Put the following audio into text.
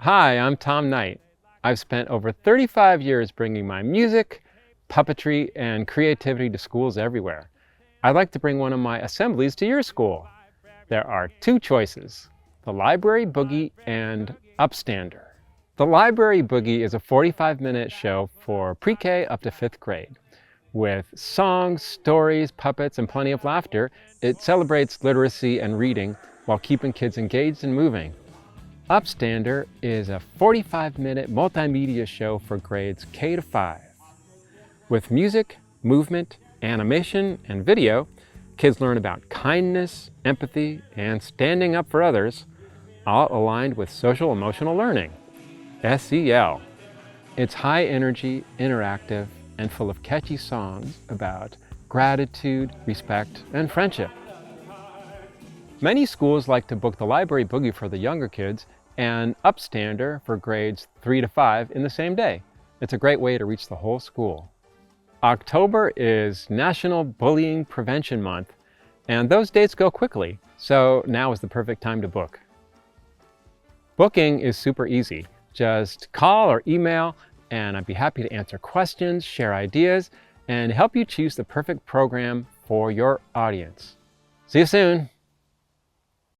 Hi, I'm Tom Knight. I've spent over 35 years bringing my music, puppetry, and creativity to schools everywhere. I'd like to bring one of my assemblies to your school. There are two choices, the Library Boogie and Upstander. The Library Boogie is a 45-minute show for pre-K up to 5th grade. With songs, stories, puppets, and plenty of laughter, it celebrates literacy and reading while keeping kids engaged and moving. Upstander is a 45-minute multimedia show for grades K to 5. With music, movement, animation, and video, kids learn about kindness, empathy, and standing up for others, all aligned with social-emotional learning, SEL. It's high energy, interactive, and full of catchy songs about gratitude, respect, and friendship. Many schools like to book the Library Boogie for the younger kids and Upstander for grades 3 to 5 in the same day. It's a great way to reach the whole school. October is National Bullying Prevention Month, and those dates go quickly, so now is the perfect time to book. Booking is super easy. Just call or email, and I'd be happy to answer questions, share ideas, and help you choose the perfect program for your audience. See you soon.